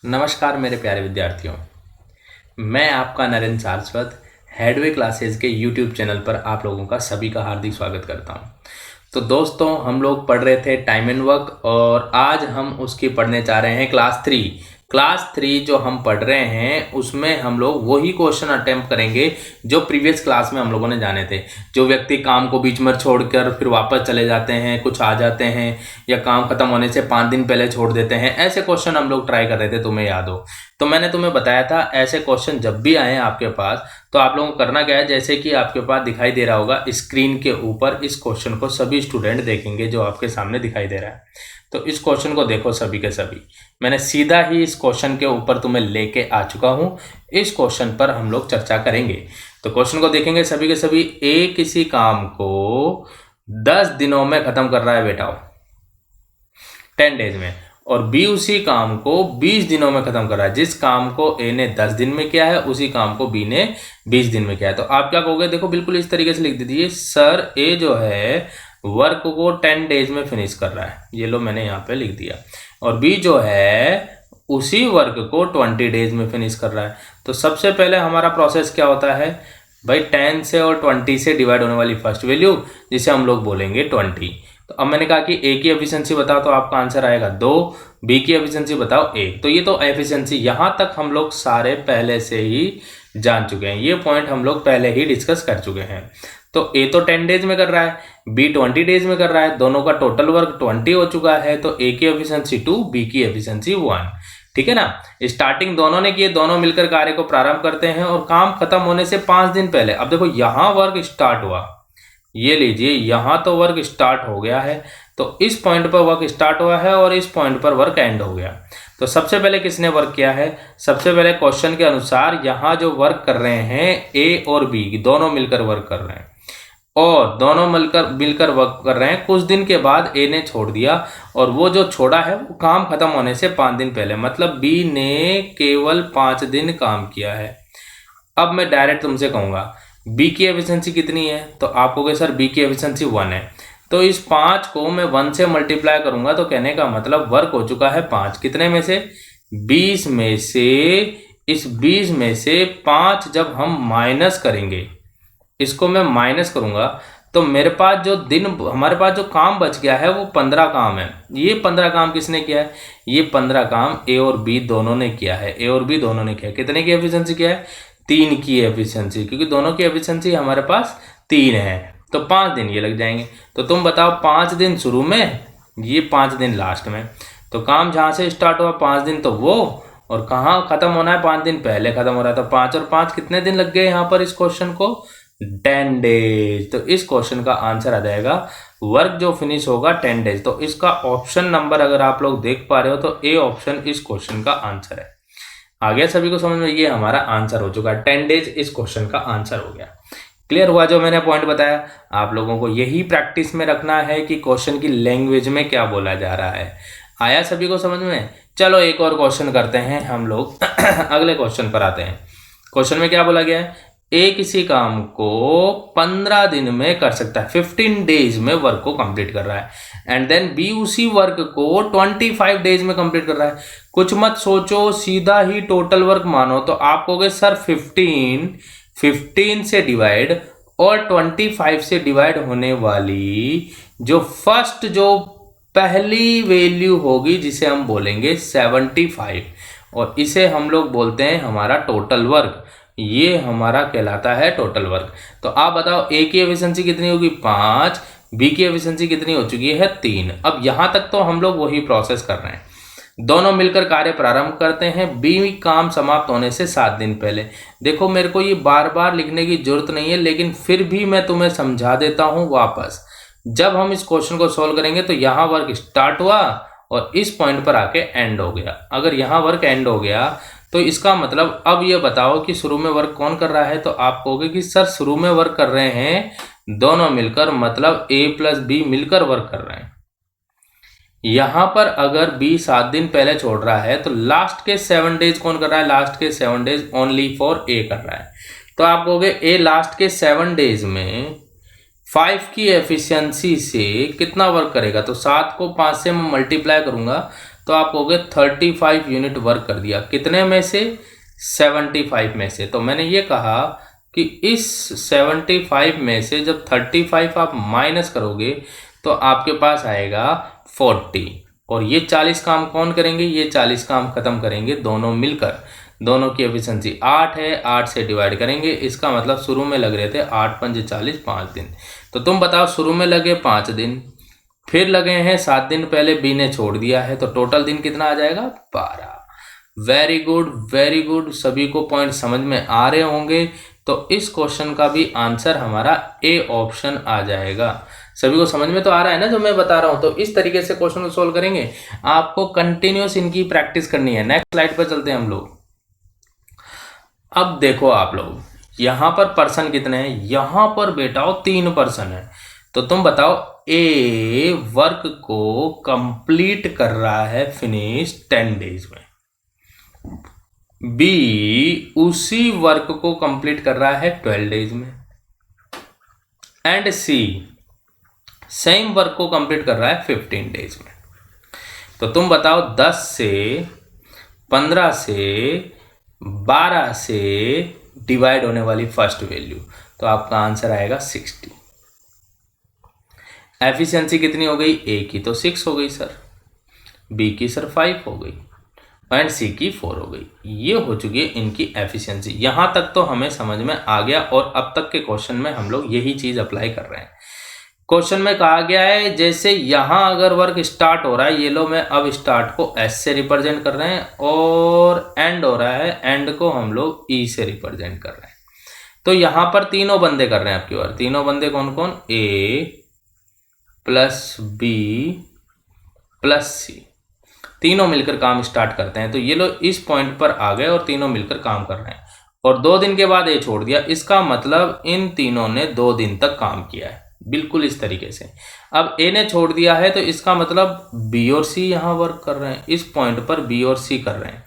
नमस्कार मेरे प्यारे विद्यार्थियों, मैं आपका नरेंद्र सारस्वत हेडवे क्लासेस के यूट्यूब चैनल पर आप लोगों का सभी का हार्दिक स्वागत करता हूं। तो दोस्तों, हम लोग पढ़ रहे थे टाइम एंड वर्क और आज हम उसकी पढ़ने जा रहे हैं क्लास 3 जो हम पढ़ रहे हैं उसमें हम लोग वही क्वेश्चन अटेम्प्ट करेंगे जो प्रीवियस क्लास में हम लोगों ने जाने थे। जो व्यक्ति काम को बीच में छोड़कर फिर वापस चले जाते हैं, कुछ आ जाते हैं या काम खत्म होने से 5 दिन पहले छोड़ देते हैं, ऐसे क्वेश्चन हम लोग ट्राई कर रहे थे, तुम्हें याद हो। तो मैंने तुम्हें बताया था ऐसे क्वेश्चन जब भी आए आपके पास तो आप लोगों को करना क्या है, जैसे कि आपके पास दिखाई दे रहा होगा स्क्रीन के ऊपर, इस क्वेश्चन को सभी स्टूडेंट देखेंगे जो आपके सामने दिखाई दे रहा है। तो इस क्वेश्चन को देखो सभी के सभी, मैंने सीधा ही इस क्वेश्चन के ऊपर तुम्हें लेके आ चुका हूं। इस क्वेश्चन पर हम लोग चर्चा करेंगे। तो क्वेश्चन को देखेंगे सभी के सभी। ए किसी काम को 10 दिनों में खत्म कर रहा है बेटा, 10 डेज में, और बी उसी काम को 20 दिनों में खत्म कर रहा है। जिस काम को ए ने 10 दिन में किया है उसी काम को बी ने 20 दिन में किया है। तो आप क्या कहोगे, देखो बिल्कुल इस तरीके से लिख दीजिए, सर ए जो है वर्क को 10 डेज में फिनिश कर रहा है, ये लो मैंने यहाँ पे लिख दिया, और बी जो है उसी वर्क को 20 डेज में फिनिश कर रहा है। तो सबसे पहले हमारा प्रोसेस क्या होता है भाई, 10 से और 20 से डिवाइड होने वाली फर्स्ट वैल्यू जिसे हम लोग बोलेंगे 20। तो अब मैंने कहा कि ए की एफिशिएंसी बताओ, तो आपका आंसर आएगा 2, बी की एफिशिएंसी बताओ 1। तो ये तो एफिशिएंसी यहाँ तक हम लोग सारे पहले से ही जान चुके हैं, ये पॉइंट हम लोग पहले ही डिस्कस कर चुके हैं। तो ए तो 10 डेज में कर रहा है, बी 20 डेज में कर रहा है, दोनों का टोटल वर्क 20 हो चुका है। तो ए की एफिशिएंसी 2, बी की एफिशिएंसी 1, ठीक है ना। स्टार्टिंग दोनों ने किए, दोनों मिलकर कार्य को प्रारंभ करते हैं और काम खत्म होने से 5 दिन पहले, अब देखो यहां वर्क स्टार्ट हुआ, ये लीजिए यहां तो वर्क स्टार्ट हो गया है, तो इस पॉइंट पर वर्क स्टार्ट हुआ है और इस पॉइंट पर वर्क एंड हो गया। तो सबसे पहले किसने वर्क किया है, सबसे पहले क्वेश्चन के अनुसार यहां जो वर्क कर रहे हैं ए और बी दोनों मिलकर वर्क कर रहे हैं, और दोनों मिलकर वर्क कर रहे हैं। कुछ दिन के बाद ए ने छोड़ दिया, और वो जो छोड़ा है वो काम खत्म होने से 5 दिन पहले, मतलब बी ने केवल 5 दिन काम किया है। अब मैं डायरेक्ट तुमसे कहूंगा बी की एफिशिएंसी कितनी है, तो आप कहोगे सर बी की एफिशिएंसी 1 है। तो इस 5 को मैं 1 से मल्टीप्लाई करूंगा, तो कहने का मतलब वर्क हो चुका है 5, कितने में से 20 में से। इस 20 में से 5 जब हम माइनस करेंगे, इसको मैं माइनस करूंगा, तो मेरे पास जो दिन, हमारे पास जो काम बच गया है वो 15 काम है। ये 15 काम किसने किया है, ये 15 काम ए और बी दोनों ने किया है, ए और बी दोनों ने किया है। कितने की एफिशिएंसी किया है, 3 की एफिशिएंसी, क्योंकि दोनों की एफिशिएंसी हमारे पास 3 है। तो 5 दिन ये लग जाएंगे। तो तुम बताओ 5 दिन शुरू में, ये 5 दिन लास्ट में। तो काम जहां से स्टार्ट हुआ 5 दिन तो वो, और कहाँ खत्म होना है 5 दिन पहले खत्म हो रहा है। तो 5 और 5 कितने दिन लग गए यहाँ पर इस क्वेश्चन को, 10 डेज। तो इस क्वेश्चन का आंसर आ जाएगा वर्क जो फिनिश होगा 10 डेज। तो इसका ऑप्शन नंबर अगर आप लोग देख पा रहे हो तो ए ऑप्शन इस क्वेश्चन का आंसर है। आ गया सभी को समझ में, ये हमारा आंसर हो चुका है, 10 डेज इस क्वेश्चन का आंसर हो गया। क्लियर हुआ जो मैंने पॉइंट बताया। आप लोगों को यही प्रैक्टिस में रखना है कि क्वेश्चन की लैंग्वेज में क्या बोला जा रहा है। आया सभी को समझ में। चलो एक और क्वेश्चन करते हैं हम लोग अगले क्वेश्चन पर आते हैं। क्वेश्चन में क्या बोला गया है, ए किसी काम को 15 दिन में कर सकता है, 15 डेज में वर्क को कंप्लीट कर रहा है, एंड देन बी उसी वर्क को 25 डेज में कंप्लीट कर रहा है। कुछ मत सोचो, सीधा ही टोटल वर्क मानो। तो आप कहोगे सर 15 से डिवाइड और 25 से डिवाइड होने वाली जो फर्स्ट, जो पहली वैल्यू होगी जिसे हम बोलेंगे 75, और इसे हम लोग बोलते हैं हमारा टोटल वर्क। ये हमारा कहलाता है टोटल वर्क। तो आप बताओ ए की एफिशिएंसी कितनी होगी, 5, बी की एफिशिएंसी कितनी हो चुकी है, 3। अब यहां तक तो हम लोग वही प्रोसेस कर रहे हैं, दोनों मिलकर कार्य प्रारंभ करते हैं बी काम समाप्त होने से 7 दिन पहले। देखो मेरे को ये बार बार लिखने की जरूरत नहीं है, लेकिन फिर भी मैं तुम्हें समझा देता हूं वापस। जब हम इस क्वेश्चन को सोल्व करेंगे तो यहाँ वर्क स्टार्ट हुआ और इस पॉइंट पर आके एंड हो गया। अगर यहाँ वर्क एंड हो गया तो इसका मतलब अब ये बताओ कि शुरू में वर्क कौन कर रहा है। तो आप कहोगे कि सर शुरू में वर्क कर रहे हैं दोनों मिलकर, मतलब ए प्लस बी मिलकर वर्क कर रहे हैं। यहां पर अगर बी 7 दिन पहले छोड़ रहा है तो लास्ट के 7 डेज कौन कर रहा है, लास्ट के 7 डेज ओनली फॉर ए कर रहा है। तो आप कहोगे ए लास्ट के 7 डेज में 5 की एफिशिएंसी से कितना वर्क करेगा। तो 7 को 5 से मैं मल्टीप्लाई करूंगा तो आप कहोगे 35 यूनिट वर्क कर दिया। कितने में से? 75 में से। तो मैंने ये कहा कि इस 75 में से जब 35 आप माइनस करोगे तो आपके पास आएगा 40। और ये 40 काम कौन करेंगे? ये 40 काम खत्म करेंगे दोनों मिलकर। दोनों की एफिशिएंसी 8 है, 8 से डिवाइड करेंगे। इसका मतलब शुरू में लग रहे थे 8 पंजे 40, 5 दिन। तो तुम बताओ, शुरू में लगे 5 दिन, फिर लगे हैं 7 दिन, पहले बी ने छोड़ दिया है, तो टोटल दिन कितना आ जाएगा? 12। Very good, very good. सभी को पॉइंट समझ में आ रहे होंगे। तो इस क्वेश्चन का भी आंसर हमारा ए ऑप्शन आ जाएगा। सभी को समझ में तो आ रहा है ना जो मैं बता रहा हूं? तो इस तरीके से क्वेश्चन को सोल्व करेंगे। आपको कंटिन्यूस इनकी प्रैक्टिस करनी है। नेक्स्ट स्लाइड पर चलते हैं हम लोग। अब देखो आप लोग, यहां पर पर्सन कितने हैं? यहां पर बेटा 3 पर्सन है। तो तुम बताओ, ए वर्क को कंप्लीट कर रहा है फिनिश 10 डेज में, बी उसी वर्क को कंप्लीट कर रहा है 12 डेज में, एंड सी सेम वर्क को कंप्लीट कर रहा है 15 डेज में। तो तुम बताओ 10 से 15 से 12 से डिवाइड होने वाली फर्स्ट वैल्यू, तो आपका आंसर आएगा 60। एफिशिएंसी कितनी हो गई? ए की तो 6 हो गई सर, बी की सर 5 हो गई, एंड सी की 4 हो गई। ये हो चुकी है इनकी एफिशिएंसी। यहां तक तो हमें समझ में आ गया, और अब तक के क्वेश्चन में हम लोग यही चीज अप्लाई कर रहे हैं। क्वेश्चन में कहा गया है जैसे यहां अगर वर्क स्टार्ट हो रहा है, ये लो मैं अब स्टार्ट को एस से रिप्रेजेंट कर रहे हैं, और एंड हो रहा है, एंड को हम लोग ई से रिप्रेजेंट कर रहे हैं। तो यहां पर तीनों बंदे कर रहे हैं आपकी बार। तीनों बंदे कौन कौन? ए प्लस बी प्लस सी, तीनों मिलकर काम स्टार्ट करते हैं। तो ये लोग इस पॉइंट पर आ गए और तीनों मिलकर काम कर रहे हैं, और 2 दिन के बाद ए छोड़ दिया। इसका मतलब इन तीनों ने 2 दिन तक काम किया है, बिल्कुल इस तरीके से। अब ए ने छोड़ दिया है, तो इसका मतलब बी और सी यहां वर्क कर रहे हैं। इस पॉइंट पर बी और सी कर रहे हैं।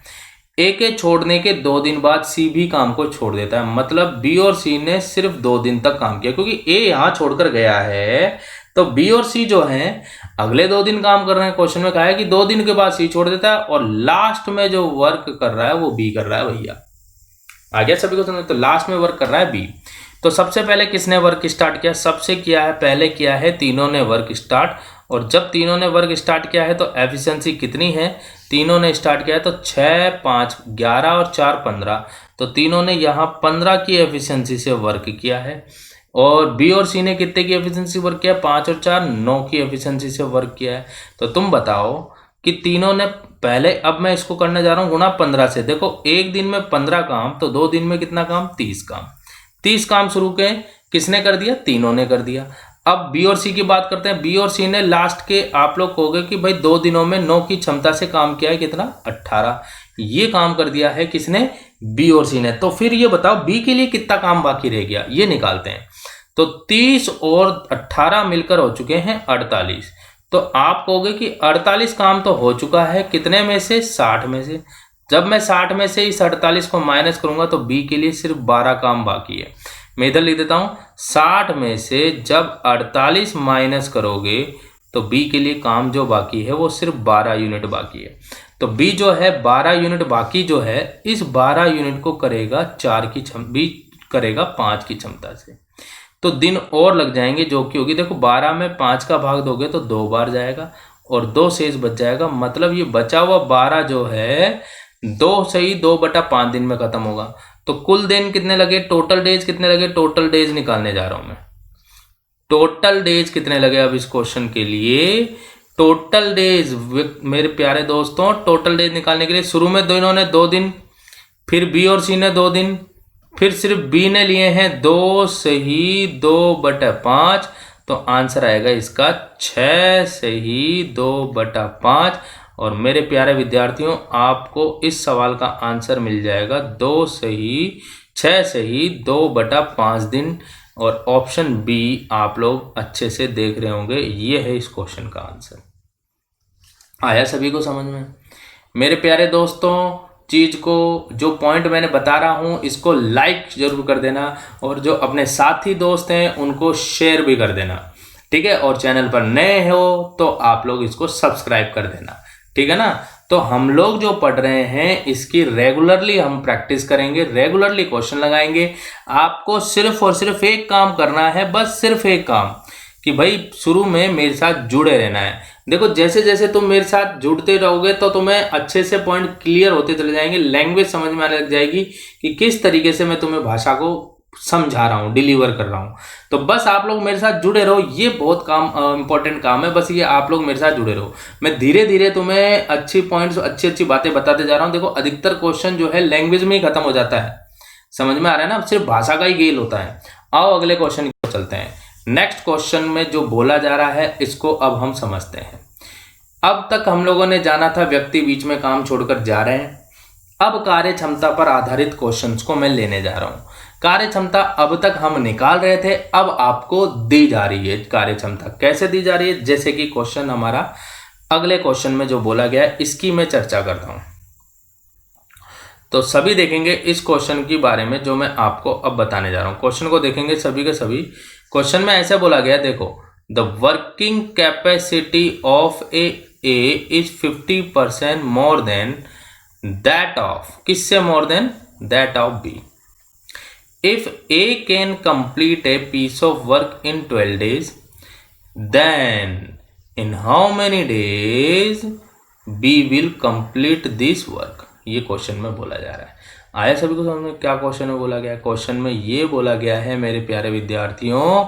ए के छोड़ने के 2 दिन बाद सी भी काम को छोड़ देता है, मतलब बी और सी ने सिर्फ 2 दिन तक काम किया, क्योंकि ए यहां छोड़कर गया है। तो बी और सी जो हैं अगले 2 दिन काम कर रहे हैं। क्वेश्चन में कहा है कि 2 दिन के बाद सी छोड़ देता है, और लास्ट में जो वर्क कर रहा है वो बी कर रहा है। भैया आ गया सभी को समझ? तो लास्ट में वर्क कर रहा है बी। तो सबसे पहले किसने वर्क स्टार्ट किया? सबसे किया है, पहले किया है तीनों ने वर्क स्टार्ट। और जब तीनों ने वर्क स्टार्ट किया है तो एफिशिएंसी कितनी है? तीनों ने स्टार्ट किया है तो 6, 5, 11 और 4, 15। तो तीनों ने यहाँ 15 की एफिशिएंसी से वर्क किया है। और बी और सी ने कितने की एफिशिएंसी वर्क किया? 5 और 4, 9 की एफिशिएंसी से वर्क किया है। तो तुम बताओ कि तीनों ने पहले, अब मैं इसको करने जा रहा हूँ गुणा 15 से। देखो एक दिन में 15 काम, तो 2 दिन में कितना काम? 30 काम। 30 काम शुरू के किसने कर दिया? तीनों ने कर दिया। अब बी और सी की बात करते हैं। बी और सी ने लास्ट के, आप लोग कहोगे कि भाई 2 दिनों में 9 की क्षमता से काम किया है, कितना? 18। ये काम कर दिया है किसने? बी और सी ने। तो फिर ये बताओ बी के लिए कितना काम बाकी रह गया, ये निकालते हैं। तो 30 और 18 मिलकर हो चुके हैं 48। तो आप कहोगे कि 48 काम तो हो चुका है, कितने में से? 60 में से। जब मैं 60 में से इस 48 को माइनस करूंगा तो बी के लिए सिर्फ 12 काम बाकी है। मैं इधर लिख देता हूं, 60 में से जब 48 माइनस करोगे तो बी के लिए काम जो बाकी है वो सिर्फ 12 यूनिट बाकी है। तो बी जो है 12 यूनिट बाकी जो है, इस 12 यूनिट को करेगा 4 की क्षमता, बी करेगा 5 की क्षमता से। तो दिन और लग जाएंगे, जो कि होगी, देखो 12 में 5 का भाग दोगे तो 2 बार जाएगा और 2 शेष बच जाएगा। मतलब ये बचा हुआ 12 जो है 2 से ही 2/5 दिन में खत्म होगा। तो कुल दिन कितने लगे? टोटल डेज कितने लगे? टोटल डेज निकालने जा रहा हूं मैं। टोटल डेज कितने लगे अब इस क्वेश्चन के लिए? टोटल डेज मेरे प्यारे दोस्तों, टोटल डेज निकालने के लिए शुरू में इन्होंने 2 दिन, फिर बी और सी ने 2 दिन, फिर सिर्फ बी ने लिए हैं 2 से ही 2/5। तो आंसर आएगा इसका 6 से ही 2/5। और मेरे प्यारे विद्यार्थियों, आपको इस सवाल का आंसर मिल जाएगा 6 से ही 2/5 दिन। और ऑप्शन बी आप लोग अच्छे से देख रहे होंगे, ये है इस क्वेश्चन का आंसर। आया सभी को समझ में? मेरे प्यारे दोस्तों, चीज को, जो पॉइंट मैंने बता रहा हूं, इसको लाइक जरूर कर देना, और जो अपने साथी दोस्त हैं उनको शेयर भी कर देना, ठीक है? और चैनल पर नए हो तो आप लोग इसको सब्सक्राइब कर देना, ठीक है ना? तो हम लोग जो पढ़ रहे हैं इसकी रेगुलरली हम प्रैक्टिस करेंगे, रेगुलरली क्वेश्चन लगाएंगे। आपको सिर्फ और सिर्फ एक काम करना है, बस सिर्फ एक काम, कि भाई शुरू में मेरे साथ जुड़े रहना है। देखो जैसे जैसे तुम मेरे साथ जुड़ते रहोगे तो तुम्हें अच्छे से पॉइंट क्लियर होते चले जाएंगे, लैंग्वेज समझ में आने लग जाएगी कि किस तरीके से मैं तुम्हें भाषा को समझा रहा हूँ, डिलीवर कर रहा हूँ। तो बस आप लोग मेरे साथ जुड़े रहो, ये बहुत काम इंपॉर्टेंट काम है, बस ये आप लोग मेरे साथ जुड़े रहो। मैं धीरे धीरे तुम्हें अच्छी पॉइंट्स, अच्छी अच्छी बातें बताते जा रहा हूँ। देखो अधिकतर क्वेश्चन जो है लैंग्वेज में ही खत्म हो जाता है, समझ में आ रहा है ना, सिर्फ भाषा का ही गेल होता है। आओ अगले क्वेश्चन की ओर चलते हैं। नेक्स्ट क्वेश्चन में जो बोला जा रहा है इसको अब हम समझते हैं। अब तक हम लोगों ने जाना था व्यक्ति बीच में काम छोड़कर जा रहे हैं। अब कार्य क्षमता पर आधारित क्वेश्चंस को मैं लेने जा रहा हूं। कार्य क्षमता अब तक हम निकाल रहे थे, अब आपको दी जा रही है कार्य क्षमता। कैसे दी जा रही है, जैसे कि क्वेश्चन हमारा अगले क्वेश्चन में जो बोला गया है इसकी मैं चर्चा करता हूं। तो सभी देखेंगे इस क्वेश्चन के बारे में जो मैं आपको अब बताने जा रहा हूं। क्वेश्चन को देखेंगे सभी के सभी। क्वेश्चन में ऐसे बोला गया, देखो the working capacity of A is 50% more than that of, किससे more than, that of B. If A can complete a piece of work in 12 days, then in how many days B will complete this work. ये question में बोला जा रहा है। आया सभी को समझ में क्या क्वेश्चन में बोला गया है? क्वेश्चन में ये बोला गया है मेरे प्यारे विद्यार्थियों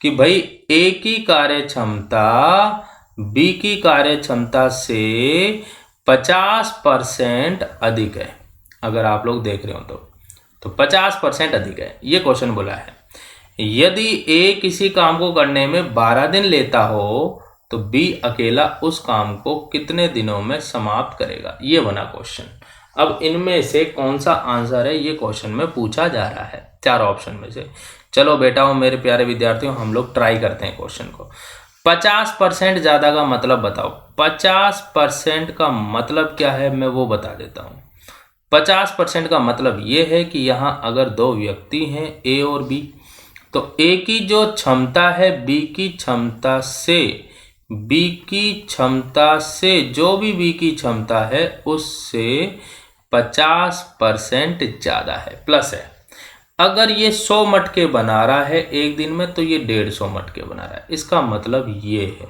कि भाई ए की कार्य क्षमता बी की कार्य क्षमता से 50% अधिक है। अगर आप लोग देख रहे हो तो 50% अधिक है, ये क्वेश्चन बोला है। यदि ए किसी काम को करने में 12 दिन लेता हो तो बी अकेला उस काम को कितने दिनों में समाप्त करेगा, ये बना क्वेश्चन। अब इनमें से कौन सा आंसर है ये क्वेश्चन में पूछा जा रहा है, 4 ऑप्शन में से। चलो बेटा हो मेरे प्यारे विद्यार्थियों, हम लोग ट्राई करते हैं क्वेश्चन को। 50% ज्यादा का मतलब बताओ। 50% का मतलब क्या है मैं वो बता देता हूँ। 50% का मतलब ये है कि यहाँ अगर 2 व्यक्ति हैं ए और बी, तो ए की जो क्षमता है बी की क्षमता से, बी की क्षमता से जो भी बी की क्षमता है उससे 50% ज़्यादा है, प्लस है। अगर ये 100 मटके बना रहा है एक दिन में तो ये 150 मटके बना रहा है। इसका मतलब ये है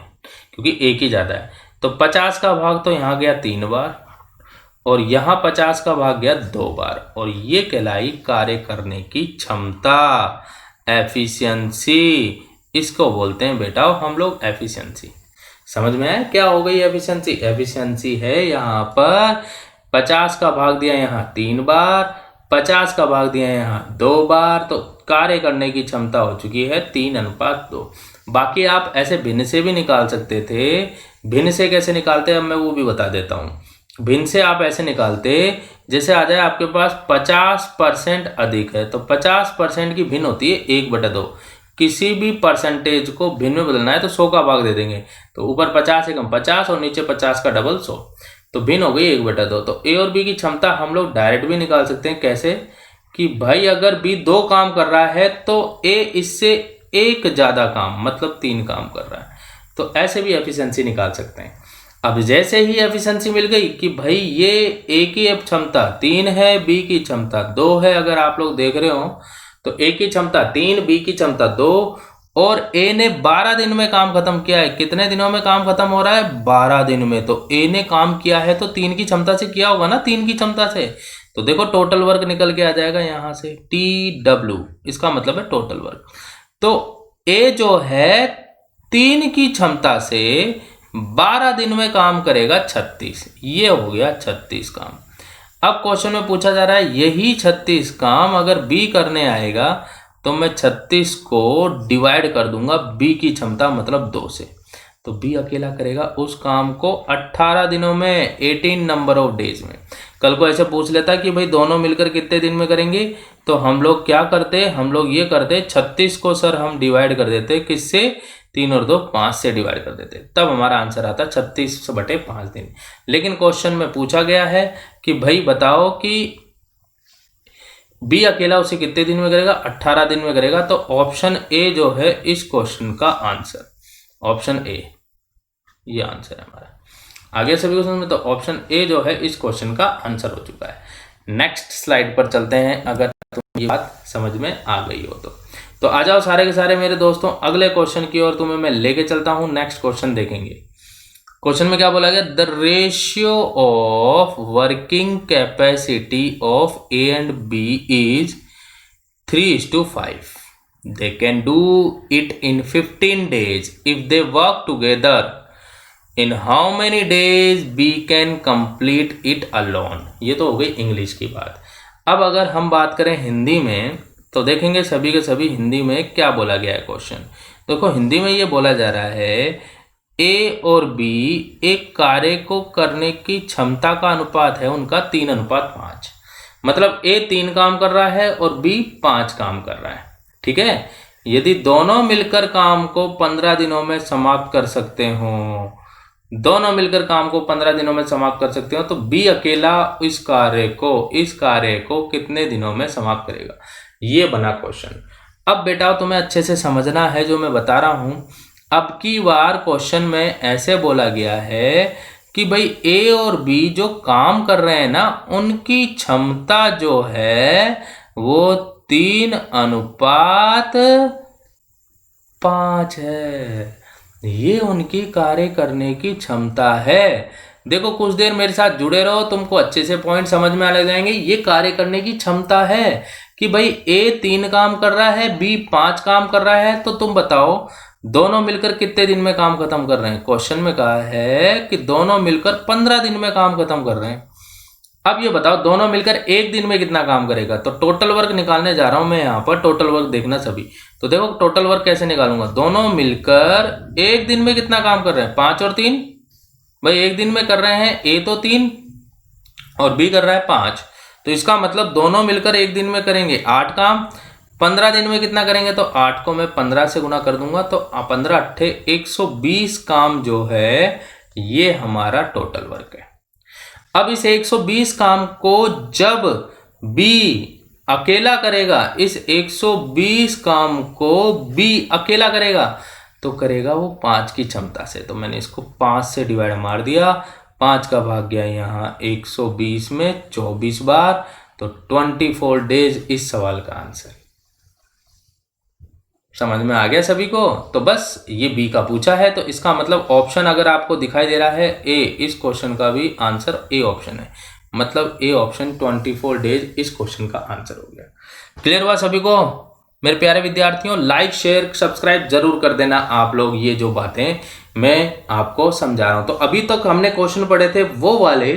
क्योंकि एक ही ज़्यादा है, तो 50 का भाग तो यहाँ गया 3 बार और यहाँ 50 का भाग गया 2 बार, और ये कहलाई कार्य करने की क्षमता, एफिशिएंसी। इसको बोलते हैं बेटा हम लोग एफिशिएंसी। समझ में आया क्या हो गई एफिशिएंसी? एफिशिएंसी है यहाँ पर 50 का भाग दिया यहाँ 3 बार, 50 का भाग दिया यहाँ 2 बार, तो कार्य करने की क्षमता हो चुकी है 3:2। बाकी आप ऐसे भिन्न से भी निकाल सकते थे। भिन्न से कैसे निकालते हैं अब मैं वो भी बता देता हूँ। भिन्न से आप ऐसे निकालते, जैसे आ जाए आपके पास 50% अधिक है तो 50% की भिन्न होती है 1/2। किसी भी परसेंटेज को भिन्न में बदलना है तो 100 का भाग दे देंगे, तो ऊपर 50 से कम 50 और नीचे 50 का डबल 100, तो भिन्न हो गई 1/2। तो ए और बी की क्षमता हम लोग डायरेक्ट भी निकाल सकते हैं। कैसे कि भाई अगर बी 2 काम कर रहा है तो ए इससे 1 ज़्यादा काम मतलब 3 काम कर रहा है, तो ऐसे भी एफिशिएंसी निकाल सकते हैं। अब जैसे ही एफिशिएंसी मिल गई कि भाई ये ए की क्षमता 3 है, बी की क्षमता 2 है, अगर आप लोग देख रहे हो तो ए की क्षमता 3, बी की क्षमता 2, और ए ने 12 दिन में काम खत्म किया है। कितने दिनों में काम खत्म हो रहा है? 12 दिन में। तो ए ने काम किया है तो 3 की क्षमता से किया होगा ना, 3 की क्षमता से, तो देखो टोटल वर्क निकल के आ जाएगा यहाँ से TW, इसका मतलब है टोटल वर्क। तो ए जो है 3 की क्षमता से 12 दिन में काम करेगा 36, ये हो गया 36 काम। अब क्वेश्चन में पूछा जा रहा है यही 36 काम अगर बी करने आएगा तो मैं 36 को डिवाइड कर दूंगा बी की क्षमता मतलब 2 से, तो बी अकेला करेगा उस काम को 18 दिनों में, 18 नंबर ऑफ डेज में। कल को ऐसे पूछ लेता कि भाई दोनों मिलकर कितने दिन में करेंगे, तो हम लोग क्या करते, हम लोग ये करते 36 को सर हम डिवाइड कर देते किससे, 3 और 2 5 से डिवाइड कर देते, तब हमारा आंसर आता 36/5 दिन। लेकिन क्वेश्चन में पूछा गया है कि भाई बताओ कि बी अकेला उसे कितने दिन में करेगा, 18 दिन में करेगा। तो ऑप्शन ए जो है इस क्वेश्चन का आंसर, ऑप्शन ए ये आंसर है हमारा। आ गया सभी को समझ में? तो ऑप्शन ए जो है इस क्वेश्चन का आंसर हो चुका है। नेक्स्ट स्लाइड पर चलते हैं, अगर तुम्हें ये बात समझ में आ गई हो तो आ जाओ सारे के सारे मेरे दोस्तों अगले क्वेश्चन की ओर तुम्हें मैं लेके चलता हूं। नेक्स्ट क्वेश्चन देखेंगे। क्वेश्चन में क्या बोला गया? The ratio of working capacity of A and B is 3:5. They can do it in 15 days. If they work together, in how many days B can complete it alone? ये तो हो गई English की बात। अब अगर हम बात करें हिंदी में तो देखेंगे सभी के सभी हिंदी में क्या बोला गया है क्वेश्चन। देखो हिंदी में ये बोला जा रहा है ए और बी एक कार्य को करने की क्षमता का अनुपात है उनका 3:5। मतलब ए 3 काम कर रहा है और बी 5 काम कर रहा है। ठीक है, यदि दोनों मिलकर काम को 15 दिनों में समाप्त कर सकते हो, दोनों मिलकर काम को 15 दिनों में समाप्त कर सकते हो, तो बी अकेला इस कार्य को कितने दिनों में समाप्त करेगा? ये बना क्वेश्चन। अब बेटा तुम्हें अच्छे से समझना है जो मैं बता रहा हूं। अब की बार क्वेश्चन में ऐसे बोला गया है कि भाई ए और बी जो काम कर रहे हैं ना उनकी क्षमता जो है वो 3:5 है। ये उनकी कार्य करने की क्षमता है। देखो कुछ देर मेरे साथ जुड़े रहो, तुमको अच्छे से पॉइंट समझ में आ जाएंगे। ये कार्य करने की क्षमता है कि भाई ए 3 काम कर रहा है, बी 5 काम कर रहा है, तो तुम बताओ दोनों मिलकर कितने दिन में काम खत्म कर रहे हैं? क्वेश्चन में कहा है कि दोनों मिलकर 15 दिन में काम खत्म कर रहे हैं। अब ये बताओ दोनों मिलकर एक दिन में कितना काम करेगा? तो टोटल वर्क निकालने जा रहा हूं मैं यहाँ पर। टोटल वर्क देखना सभी। तो देखो टोटल वर्क कैसे निकालूंगा। दोनों मिलकर एक दिन में कितना काम कर रहे हैं? 5 और 3 भाई एक दिन में कर रहे हैं। ए तो 3 और बी कर रहा है 5, तो इसका मतलब दोनों मिलकर एक दिन में करेंगे 8 काम। 15 दिन में कितना करेंगे? तो 8 को मैं 15 से गुना कर दूंगा, तो 15 अट्ठे 120 काम जो है ये हमारा टोटल वर्क है। अब इस 120 काम को जब बी अकेला करेगा, इस 120 काम को बी अकेला करेगा तो करेगा वो 5 की क्षमता से। तो मैंने इसको 5 से डिवाइड मार दिया, 5 का भाग गया यहाँ 120 में 24 बार, तो 24 डेज इस सवाल का आंसर। समझ में आ गया सभी को? तो बस ये बी का पूछा है, तो इसका मतलब ऑप्शन अगर आपको दिखाई दे रहा है ए, इस क्वेश्चन का भी आंसर ए ऑप्शन है। मतलब ए ऑप्शन 24 डेज इस क्वेश्चन का आंसर हो गया। क्लियर हुआ सभी को? मेरे प्यारे विद्यार्थियों लाइक शेयर सब्सक्राइब जरूर कर देना आप लोग। ये जो बातें मैं आपको समझा रहा हूं, तो अभी तक हमने क्वेश्चन पढ़े थे वो वाले,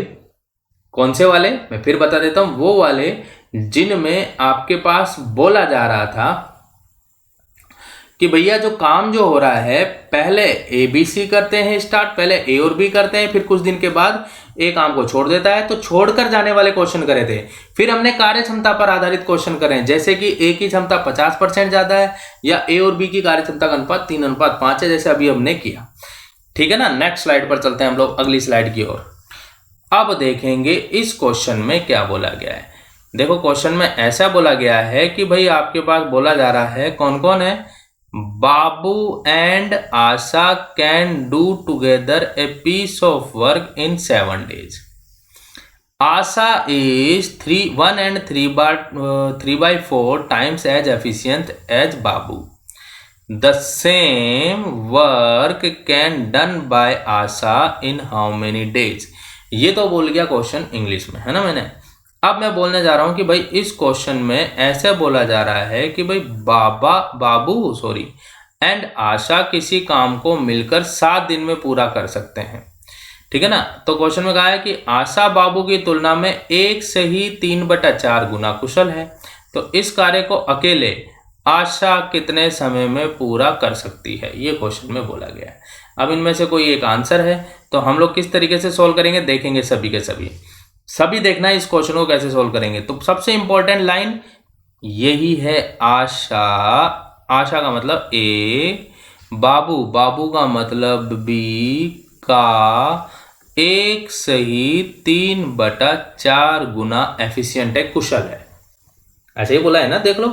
कौन से वाले मैं फिर बता देता हूं, वो वाले जिनमें आपके पास बोला जा रहा था कि भैया जो काम जो हो रहा है पहले ए बी सी करते हैं स्टार्ट, पहले ए और बी करते हैं, फिर कुछ दिन के बाद ए काम को छोड़ देता है, तो छोड़कर जाने वाले क्वेश्चन करे थे। फिर हमने कार्य क्षमता पर आधारित क्वेश्चन करे, जैसे कि ए की क्षमता 50% ज्यादा है या ए और बी की कार्य क्षमता का अनुपात 3:5 है, जैसे अभी हमने किया। ठीक है ना। नेक्स्ट स्लाइड पर चलते हैं हम लोग अगली स्लाइड की ओर। अब देखेंगे इस क्वेश्चन में क्या बोला गया है। देखो क्वेश्चन में ऐसा बोला गया है कि भाई आपके पास बोला जा रहा है कौन कौन है, Babu and Asha can do together a piece of work in 7 days. Asha is 1 and 3/4 times as efficient as Babu. The same work can done by Asha in how many days? ये तो बोल गया क्वेश्चन इंग्लिश में, है ना मैंने। अब मैं बोलने जा रहा हूं कि भाई इस क्वेश्चन में ऐसे बोला जा रहा है कि भाई बाबू एंड आशा किसी काम को मिलकर 7 दिन में पूरा कर सकते हैं। ठीक है ना। तो क्वेश्चन में कहा है कि आशा बाबू की तुलना में 1 से ही 3/4 गुना कुशल है, तो इस कार्य को अकेले आशा कितने समय में पूरा कर सकती है, ये क्वेश्चन में बोला गया है। अब इनमें से कोई एक आंसर है, तो हम लोग किस तरीके से सोल्व करेंगे देखेंगे सभी के सभी देखना है इस क्वेश्चन को कैसे सोल्व करेंगे। तो सबसे इंपॉर्टेंट लाइन यही है, आशा का मतलब ए, बाबू का मतलब बी का 1 से ही 3/4 गुना एफिशिएंट है, कुशल है। ऐसे ही बोला है ना, देख लो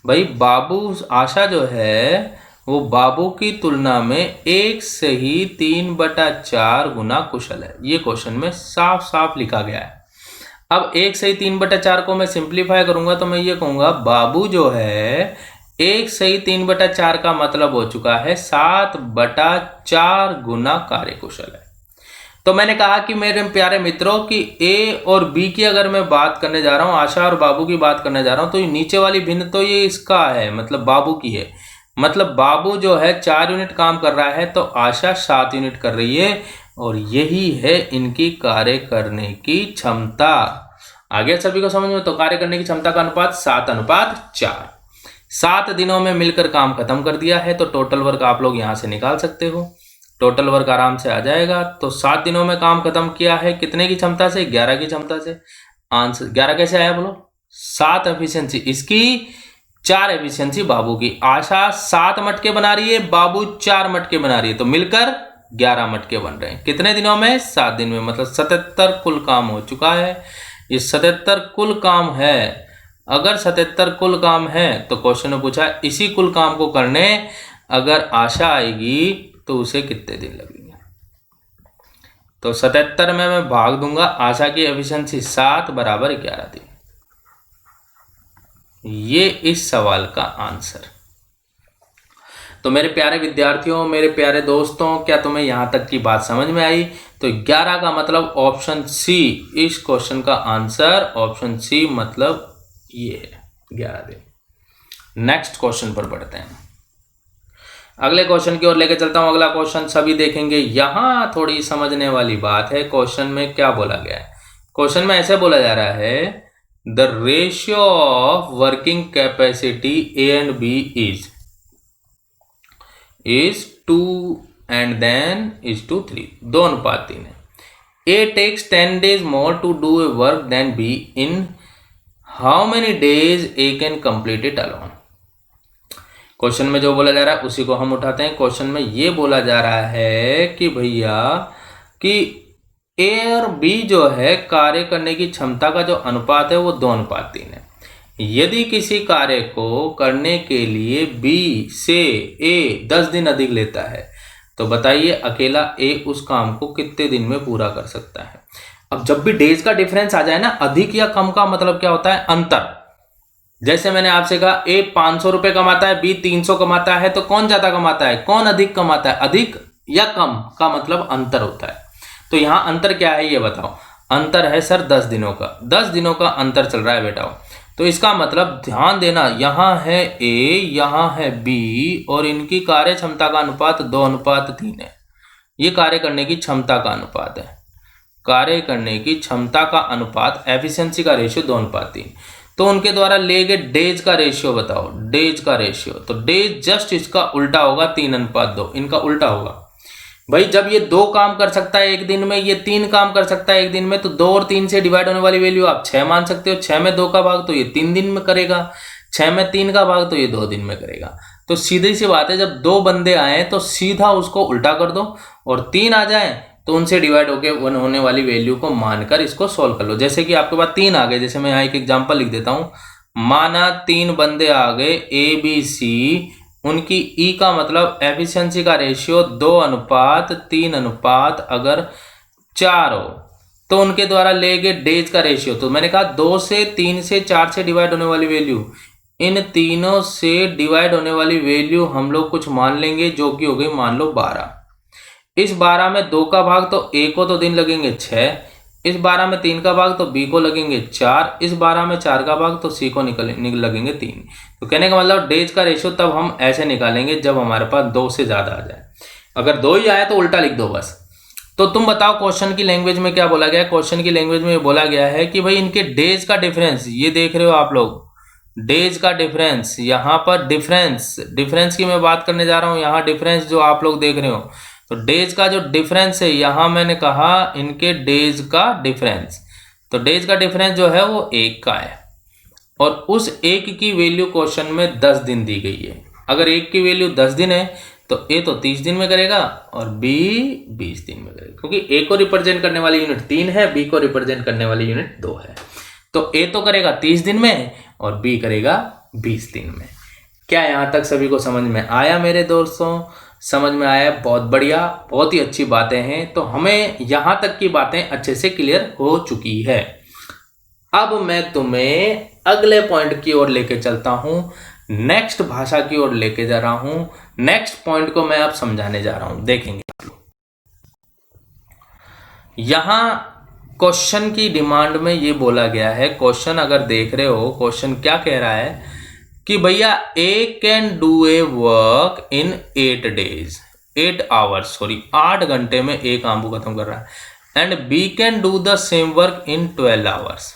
भाई। बाबू आशा जो है वो बाबू की तुलना में 1 से ही 3/4 गुना कुशल है। ये क्वेश्चन में साफ साफ लिखा गया है। अब 1 से ही 3/4 को मैं सिंप्लीफाई करूंगा तो मैं ये कहूंगा बाबू जो है 1 से ही 3/4 का मतलब हो चुका है 7/4 गुना कार्यकुशल है। तो मैंने कहा कि मेरे प्यारे मित्रों कि ए और बी की अगर मैं बात करने जा रहा हूं, आशा और बाबू की बात करने जा रहा हूं, तो नीचे वाली भिन्न तो ये इसका है, मतलब बाबू की है। मतलब बाबू जो है 4 यूनिट काम कर रहा है तो आशा 7 यूनिट कर रही है, और यही है इनकी कार्य करने की क्षमता। आ गया सभी को समझ में? तो कार्य करने की क्षमता का अनुपात 7:4। 7 दिनों में मिलकर काम खत्म कर दिया है, तो टोटल वर्क आप लोग यहां से निकाल सकते हो। टोटल वर्क आराम से आ जाएगा। तो 7 दिनों में काम खत्म किया है कितने की क्षमता से? 11 की क्षमता से। आंसर 11 कैसे आया बोलो? 7 एफिशिएंसी इसकी, 4 एफिशिएंसी बाबू की। आशा 7 मटके बना रही है, बाबू 4 मटके बना रही है, तो मिलकर 11 मटके बन रहे हैं। कितने दिनों में? 7 दिन में। मतलब 77 कुल काम हो चुका है। ये 77 कुल काम है। अगर 77 कुल काम है तो क्वेश्चन में पूछा इसी कुल काम को करने अगर आशा आएगी तो उसे कितने दिन लगेंगे? तो 77 में मैं भाग दूंगा, आशा की एफिशिएंसी 7 बराबर 11 दिन। ये इस सवाल का आंसर। तो मेरे प्यारे विद्यार्थियों, मेरे प्यारे दोस्तों, क्या तुम्हें यहां तक की बात समझ में आई? तो 11 का मतलब ऑप्शन सी इस क्वेश्चन का आंसर। ऑप्शन सी मतलब ये है 11 दिन। नेक्स्ट क्वेश्चन पर बढ़ते हैं। अगले क्वेश्चन की ओर लेके चलता हूं। अगला क्वेश्चन सभी देखेंगे। यहां थोड़ी समझने वाली बात है। क्वेश्चन में क्या बोला गया है? क्वेश्चन में ऐसे बोला जा रहा है the ratio of working capacity A and B is 2 and then is to 3, 2:3 है। A takes 10 days more to do a work than B. In how many days A can complete it alone? Question में जो बोला जा रहा है उसी को हम उठाते हैं। क्वेश्चन में ये बोला जा रहा है कि भैया कि A और B जो है कार्य करने की क्षमता का जो अनुपात है वो 2:3 है। यदि किसी कार्य को करने के लिए B से A 10 दिन अधिक लेता है तो बताइए अकेला A उस काम को कितने दिन में पूरा कर सकता है? अब जब भी डेज का डिफरेंस आ जाए ना, अधिक या कम का मतलब क्या होता है? अंतर। जैसे मैंने आपसे कहा A 500 रुपए कमाता है, B 300 कमाता है, तो कौन ज्यादा कमाता है, कौन अधिक कमाता है? अधिक या कम का मतलब अंतर होता है। तो यहां अंतर क्या है ये बताओ। अंतर है सर 10 दिनों का। 10 दिनों का अंतर चल रहा है बेटा। तो इसका मतलब ध्यान देना, यहां है A, यहां है B और इनकी कार्य क्षमता का अनुपात 2:3 है। ये कार्य करने की क्षमता का अनुपात है। कार्य करने की क्षमता का अनुपात, एफिशिएंसी का रेशियो 2:3। तो उनके द्वारा ले गए डेज का रेशियो बताओ। डेज का रेशियो, तो डेज जस्ट इसका उल्टा होगा, 3:2। इनका उल्टा होगा। भाई जब ये 2 काम कर सकता है एक दिन में, ये 3 काम कर सकता है एक दिन में, तो 2 और 3 से डिवाइड होने वाली वैल्यू आप 6 मान सकते हो। 6 में 2 का भाग तो ये 3 दिन में करेगा, 6 में 3 का भाग तो ये 2 दिन में करेगा। तो सीधी सी बात है, जब 2 बंदे आए तो सीधा उसको उल्टा कर दो, और 3 आ जाए तो उनसे डिवाइड होने वाली वैल्यू को मानकर इसको सोल्व कर लो। जैसे कि आपके पास 3 आ गए, जैसे मैं यहाँ एक एग्जाम्पल लिख देता हूँ। माना 3 बंदे आ गए A B C, उनकी ई का मतलब एफिशिएंसी का रेशियो 2:3 अगर 4 हो, तो उनके द्वारा ले गए डेज का रेशियो। तो मैंने कहा 2 से 3 से 4 से डिवाइड होने वाली वैल्यू, इन तीनों से डिवाइड होने वाली वैल्यू हम लोग कुछ मान लेंगे, जो कि हो गई मान लो 12। इस 12 में 2 का भाग तो A को तो दिन लगेंगे 6, इस 12 में 3 का भाग तो B को लगेंगे 4, इस 12 में 4 का भाग तो C को लगेंगे 3। तो कहने का मतलब डेज का रेशियो तब हम ऐसे निकालेंगे जब हमारे पास 2 से ज्यादा आ जाए। अगर 2 ही आए तो उल्टा लिख दो बस। तो तुम बताओ क्वेश्चन की लैंग्वेज में क्या बोला गया है? क्वेश्चन की लैंग्वेज में बोला गया है कि भाई इनके डेज का डिफरेंस, ये देख रहे हो आप लोग, डेज का डिफरेंस। यहाँ पर डिफरेंस की मैं बात करने जा रहा हूँ। यहाँ डिफरेंस जो आप लोग देख रहे हो, तो डेज का जो डिफरेंस है, यहाँ मैंने कहा इनके डेज का डिफरेंस, तो डेज का डिफरेंस जो है वो 1 का है, और उस 1 की वैल्यू क्वेश्चन में 10 दिन दी गई है। अगर 1 की वैल्यू 10 दिन है तो A तो 30 दिन में करेगा और B 20 दिन में करेगा, क्योंकि A को रिप्रेजेंट करने वाली यूनिट 3 है, B को रिप्रेजेंट करने वाली यूनिट 2 है। तो A तो करेगा 30 दिन में और B करेगा 20 दिन में। क्या यहाँ तक सभी को समझ में आया मेरे दोस्तों? समझ में आया? बहुत बढ़िया, बहुत ही अच्छी बातें हैं। तो हमें यहाँ तक की बातें अच्छे से क्लियर हो चुकी है। अब मैं तुम्हें अगले पॉइंट की ओर लेके चलता हूँ, नेक्स्ट भाषा की ओर लेके जा रहा हूँ। नेक्स्ट पॉइंट को मैं अब समझाने जा रहा हूँ, देखेंगे। यहां क्वेश्चन की डिमांड में ये बोला गया है, क्वेश्चन अगर देख रहे हो, क्वेश्चन क्या कह रहा है कि भैया A can do a work in 8 days, 8 hours, sorry 8 घंटे में एक काम को खत्म कर रहा है। And B can do the same work in 12 hours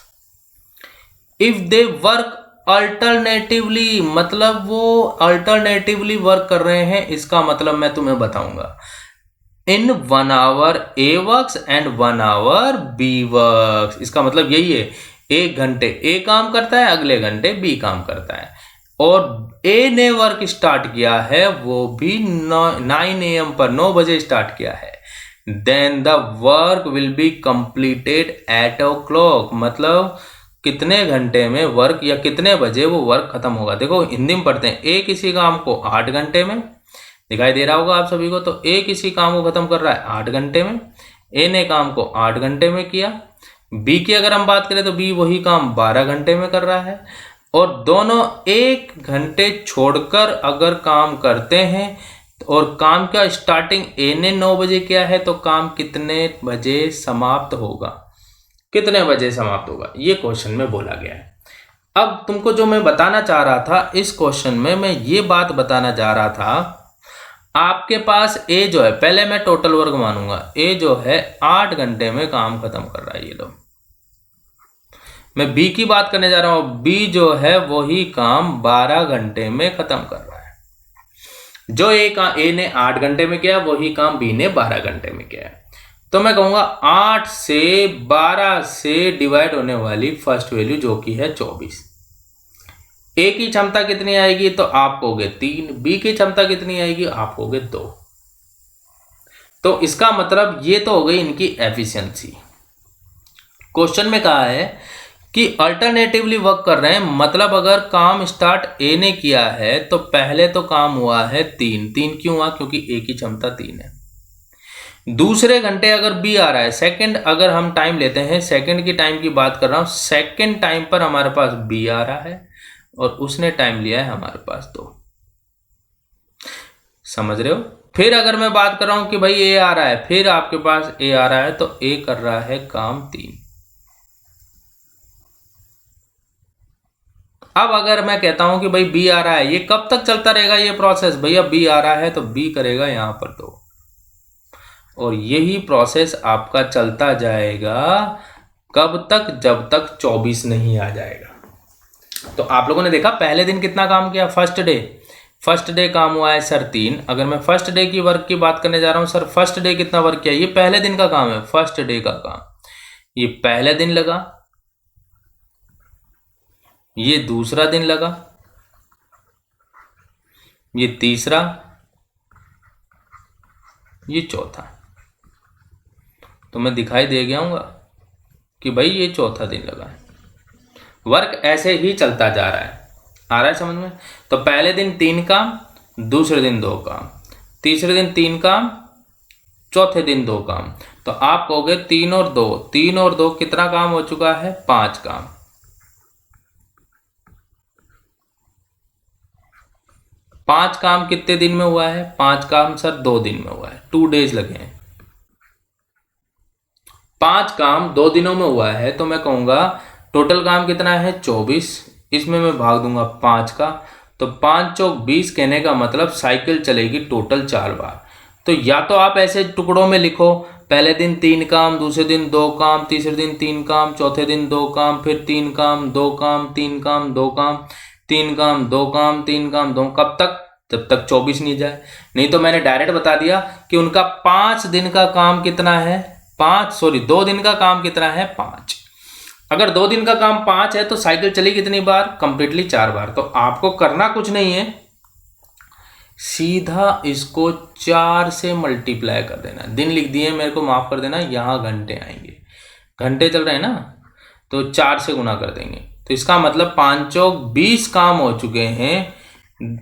if they work alternatively. मतलब वो अल्टरनेटिवली वर्क कर रहे हैं, इसका मतलब मैं तुम्हें बताऊंगा। इन 1 hour A works and 1 hour B works, इसका मतलब यही है, 1 घंटे A काम करता है, अगले घंटे B काम करता है। और A ने वर्क स्टार्ट किया है, वो भी 9 AM पर, 9 बजे स्टार्ट किया है। Then the work will be completed at o'clock, मतलब कितने घंटे में वर्क या कितने बजे वो वर्क खत्म होगा। देखो हिंदी में पढ़ते हैं, A किसी काम को 8 घंटे में, दिखाई दे रहा होगा आप सभी को, तो ए किसी काम को खत्म कर रहा है 8 घंटे में। ए ने काम को 8 घंटे में किया। बी की अगर हम बात करें तो बी वही काम 12 घंटे में कर रहा है। और दोनों 1 घंटे छोड़कर अगर काम करते हैं, और काम का स्टार्टिंग ए ने 9 बजे किया है, तो काम कितने बजे समाप्त होगा, कितने बजे समाप्त होगा, ये क्वेश्चन में बोला गया है। अब तुमको जो मैं बताना चाह रहा था इस क्वेश्चन में, मैं ये बात बताना चाह रहा था, आपके पास ए जो है, पहले मैं टोटल वर्क मानूंगा, ए जो है 8 घंटे में काम खत्म कर रहा है। ये लो, मैं बी की बात करने जा रहा हूं, बी जो है वही काम 12 घंटे में खत्म कर रहा है। जो ए ने 8 घंटे में किया, वही काम बी ने 12 घंटे में किया है। तो मैं कहूंगा 8 से 12 से डिवाइड होने वाली फर्स्ट वैल्यू जो कि है 24। ए की क्षमता कितनी आएगी, तो आप कहोगे 3। बी की क्षमता कितनी आएगी, आप कहोगे 2। तो इसका मतलब ये तो हो गई इनकी एफिशिएंसी। क्वेश्चन में कहा है कि अल्टरनेटिवली वर्क कर रहे हैं, मतलब अगर काम स्टार्ट ए ने किया है तो पहले तो काम हुआ है 3 क्यों हुआ, क्योंकि ए की क्षमता 3 है। दूसरे घंटे अगर बी आ रहा है, सेकंड अगर हम टाइम लेते हैं, सेकंड की टाइम की बात कर रहा हूं, सेकंड टाइम पर हमारे पास बी आ रहा है और उसने टाइम लिया है हमारे पास 2। समझ रहे हो? फिर अगर मैं बात कर रहा हूं कि भाई ए आ रहा है, फिर आपके पास ए आ रहा है, तो ए कर रहा है काम 3। अब अगर मैं कहता हूं कि भाई बी आ रहा है, ये कब तक चलता रहेगा ये प्रोसेस, भैया बी आ रहा है तो बी करेगा यहां पर 2, और यही प्रोसेस आपका चलता जाएगा कब तक, जब तक 24 नहीं आ जाएगा। तो आप लोगों ने देखा पहले दिन कितना काम किया, फर्स्ट डे काम हुआ है सर 3। अगर मैं फर्स्ट डे की वर्क की बात करने जा रहा हूं, सर फर्स्ट डे कितना वर्क किया, ये पहले दिन का काम है, फर्स्ट डे का काम, ये पहले दिन लगा, ये दूसरा दिन लगा, ये तीसरा, ये चौथा। तो मैं दिखाई दे गया हूँ कि भाई ये चौथा दिन लगा है। वर्क ऐसे ही चलता जा रहा है, आ रहा है समझ में? तो पहले दिन 3 काम, दूसरे दिन 2 काम, तीसरे दिन 3 काम, चौथे दिन 2 काम। तो आप कहोगे 3 और 2 कितना काम हो चुका है, 5 काम। 5 काम कितने दिन में हुआ है, 5 काम सर 2 दिन में हुआ है, 2 days लगे हैं। 5 काम 2 दिनों में हुआ है, तो मैं कहूंगा टोटल काम कितना है 24, इसमें मैं भाग दूंगा 5 का, तो 5 चौक 20 कहने का मतलब साइकिल चलेगी टोटल 4 बार। तो या तो आप ऐसे टुकड़ों में लिखो, पहले दिन 3 काम, दूसरे दिन 2 काम, तीसरे दिन 3 काम, चौथे दिन 2 काम, फिर 3 काम, 2 काम, 3 काम, 2 काम, 3 काम, 2 काम, 3 काम, 2, कब तक, जब तक 24 नहीं जाए। नहीं तो मैंने डायरेक्ट बता दिया कि उनका 5 दिन का काम कितना है, 2 दिन का काम कितना है, 5। अगर 2 दिन का काम 5 है तो साइकिल चली कितनी बार, कंप्लीटली 4 बार। तो आपको करना कुछ नहीं है, सीधा इसको 4 से मल्टीप्लाई कर देना। दिन लिख दिए मेरे को माफ कर देना, यहां घंटे आएंगे, घंटे चल रहे हैं ना, तो 4 से गुना कर देंगे। तो इसका मतलब 5 चौक 20 काम हो चुके हैं,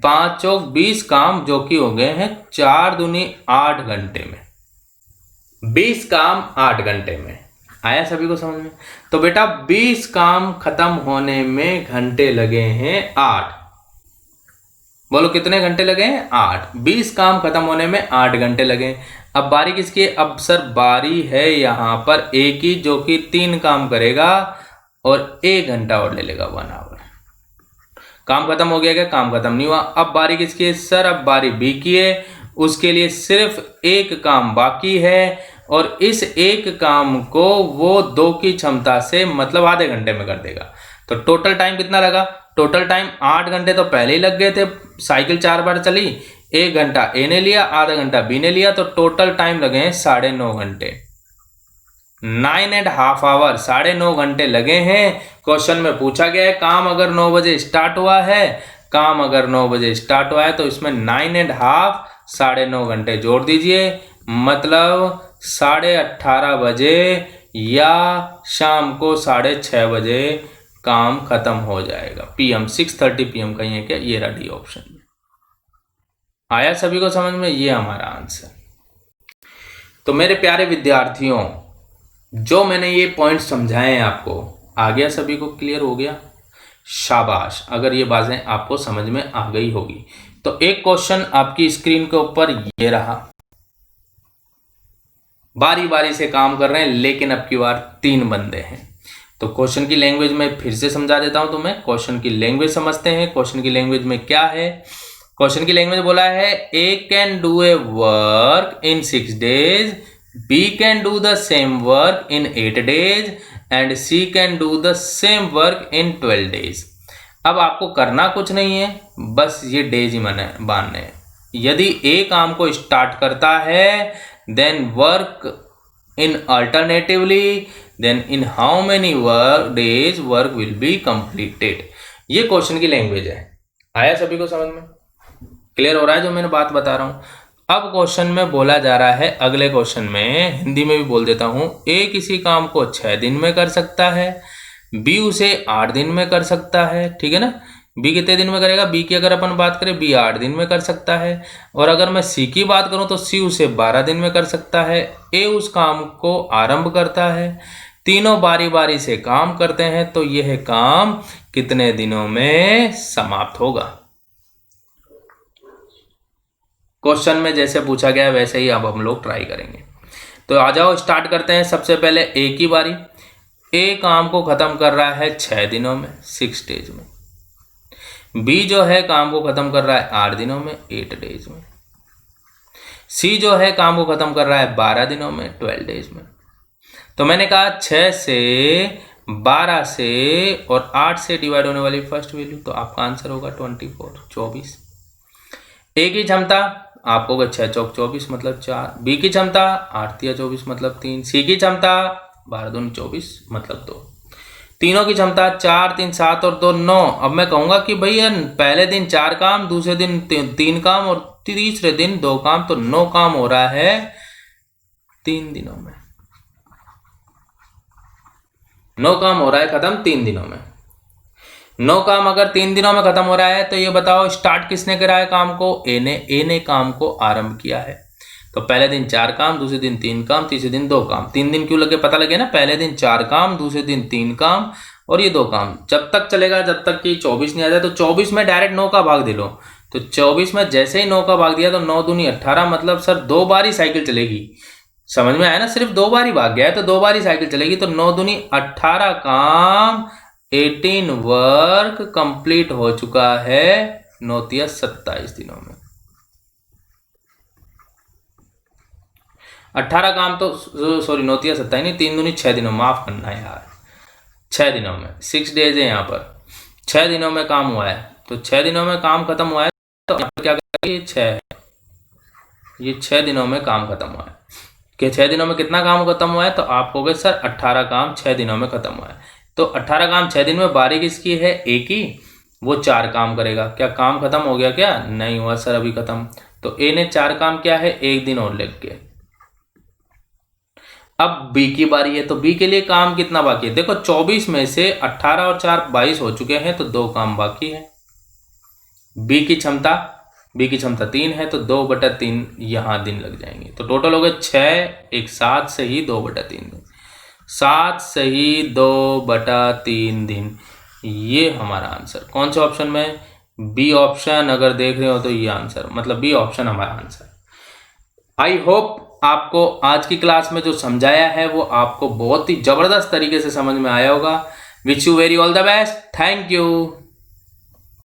5 चौक 20 काम जो कि हो गए हैं 4 दूनी 8 घंटे में। 20 काम 8 घंटे में। आया सभी को समझ में? तो बेटा 20 काम खत्म होने में घंटे लगे हैं 8। बोलो कितने घंटे लगे हैं? 8। 20 काम खत्म होने में 8 घंटे लगे। अब बारी किसकी है? अब सर बारी है यहाँ पर ए की, जो कि 3 काम करेगा और 1 घंटा और ले लेगा, 1 आवर। काम खत्म हो गया क्या? काम खत्म नहीं हुआ। अब बारी किसकी है? सर अब बारी बी की है, उसके लिए सिर्फ 1 काम बाकी है और इस 1 काम को वो 2 की क्षमता से मतलब आधे घंटे में कर देगा। तो टोटल टाइम कितना लगा? टोटल टाइम 8 घंटे तो पहले ही लग गए थे, साइकिल 4 बार चली। 1 घंटा ए ने लिया, आधा घंटा बी ने लिया, तो टोटल टाइम लगे हैं 9.5 घंटे। 9.5 आवर, 9.5 घंटे लगे हैं। क्वेश्चन में पूछा गया है काम अगर 9 बजे स्टार्ट हुआ है, काम अगर 9 बजे स्टार्ट हुआ है तो इसमें 9.5 9.5 घंटे जोड़ दीजिए, मतलब 18:30 बजे या शाम को 6:30 बजे काम खत्म हो जाएगा। पीएम 6:30 पीएम का ये क्या? ये रहा डी ऑप्शन में। आया सभी को समझ में? ये हमारा आंसर। तो मेरे प्यारे विद्यार्थियों, जो मैंने ये पॉइंट समझाए हैं आपको, आ गया सभी को? क्लियर हो गया? शाबाश, अगर ये बातें आपको समझ में आ गई होगी। तो एक क्वेश्चन आपकी स्क्रीन के ऊपर ये रहा, बारी बारी से काम कर रहे हैं लेकिन अब की बार 3 बंदे हैं। तो क्वेश्चन की लैंग्वेज में फिर से समझा देता हूं तुम्हें। क्वेश्चन की लैंग्वेज समझते हैं। क्वेश्चन की लैंग्वेज में क्या है? क्वेश्चन की लैंग्वेज बोला है A can do a work in 6 days, B can do the same work in 8 days and C can do the same work in 12 days। अब आपको करना कुछ नहीं है, बस ये डेज ही बांधने हैं। यदि ए काम को स्टार्ट करता है then work in alternatively, then in how many days work will be completed. ये क्वेश्चन की लैंग्वेज है। आया सभी को समझ में? क्लियर हो रहा है जो मैंने बात बता रहा हूं? अब क्वेश्चन में बोला जा रहा है, अगले क्वेश्चन में हिंदी में भी बोल देता हूं, ए किसी काम को 6 दिन में कर सकता है, बी उसे 8 दिन में कर सकता है, ठीक है ना? बी कितने दिन में करेगा? बी की अगर अपन बात करें, बी 8 दिन में कर सकता है। और अगर मैं सी की बात करूं तो सी उसे 12 दिन में कर सकता है। ए उस काम को आरंभ करता है, तीनों बारी बारी से काम करते हैं, तो यह काम कितने दिनों में समाप्त होगा? क्वेश्चन में जैसे पूछा गया वैसे ही अब हम लोग ट्राई करेंगे। तो आ जाओ स्टार्ट करते हैं। सबसे पहले ए की बारी। ए काम को खत्म कर रहा है 6 दिनों में, 6 days में। बी जो है काम को खत्म कर रहा है 8 दिनों में, 8 days में। सी जो है काम को खत्म कर रहा है 12 दिनों में, 12 days में। तो मैंने कहा 6 से 12 से और 8 से डिवाइड होने वाली फर्स्ट वैल्यू, तो आपका आंसर होगा 24, 24। ए की क्षमता आपको होगा 6 चौक 24 मतलब 4। बी की क्षमता 8 तिया 24 मतलब 3। सी की क्षमता 12 दूनी 24 मतलब 2। तीनों की क्षमता 4 3 7 और 2 9। अब मैं कहूंगा कि भैया पहले दिन 4 काम, दूसरे दिन 3 काम और तीसरे दिन 2 काम, तो 9 काम हो रहा है 3 दिनों में। 9 काम हो रहा है खत्म 3 दिनों में। 9 काम अगर 3 दिनों में खत्म हो रहा है तो ये बताओ स्टार्ट किसने करा है काम को? ए ने। ए ने काम को आरंभ किया है। तो पहले दिन 4 काम, दूसरे दिन 3 काम, तीसरे दिन 2 काम। 3 दिन क्यों लगे पता लगे ना? पहले दिन 4 काम, दूसरे दिन 3 काम और ये 2 काम। जब तक चलेगा जब तक कि 24 नहीं आ जाए। तो 24 में डायरेक्ट 9 का भाग दे लो। तो 24 में जैसे ही 9 का भाग दिया तो 9 दूनी 18 मतलब सर 2 बार ही साइकिल चलेगी। समझ में आया ना? सिर्फ 2 बार ही भाग गया है तो 2 बार ही साइकिल चलेगी। तो 9 दूनी 18 काम, 18 वर्क कंप्लीट हो चुका है 9 तिया 27 दिनों में। 18 काम तो सॉरी 9 तिया 27 नहीं, 3 दूनी 6 दिनों, माफ करना यार, 6 दिनों में। 6 days है यहाँ पर, 6 दिनों में काम हुआ है। तो 6 दिनों में काम खत्म हुआ है तो यहाँ पर क्या करेंगे? ये 6 है, ये 6 दिनों में काम खत्म हुआ है। कि 6 दिनों में कितना काम खत्म हुआ है? तो आप कहोगे सर 18 काम 6 दिनों में खत्म हुआ है। तो 18 काम 6 दिन में, बारी किसकी है? ए की। वो 4 काम करेगा। क्या काम खत्म हो गया? क्या नहीं हुआ सर, अभी खत्म। तो ए ने 4 काम किया है, 1 दिन और लग के। अब बी की बारी है। तो बी के लिए काम कितना बाकी है? देखो 24 में से 18 और 4 22 हो चुके हैं, तो 2 काम बाकी है। बी की क्षमता 3 है, तो 2/3 यहाँ दिन लग जाएंगे। तो टोटल हो गए 6, एक 7 सही 2/3 दिन, 7 सही 2/3 दिन। ये हमारा आंसर कौन से ऑप्शन में? B option. अगर देख रहे हो तो ये आंसर, मतलब बी ऑप्शन हमारा आंसर। आई होप आपको आज की क्लास में जो समझाया है वो आपको बहुत ही जबरदस्त तरीके से समझ में आया होगा। Wish you very all the best. Thank you.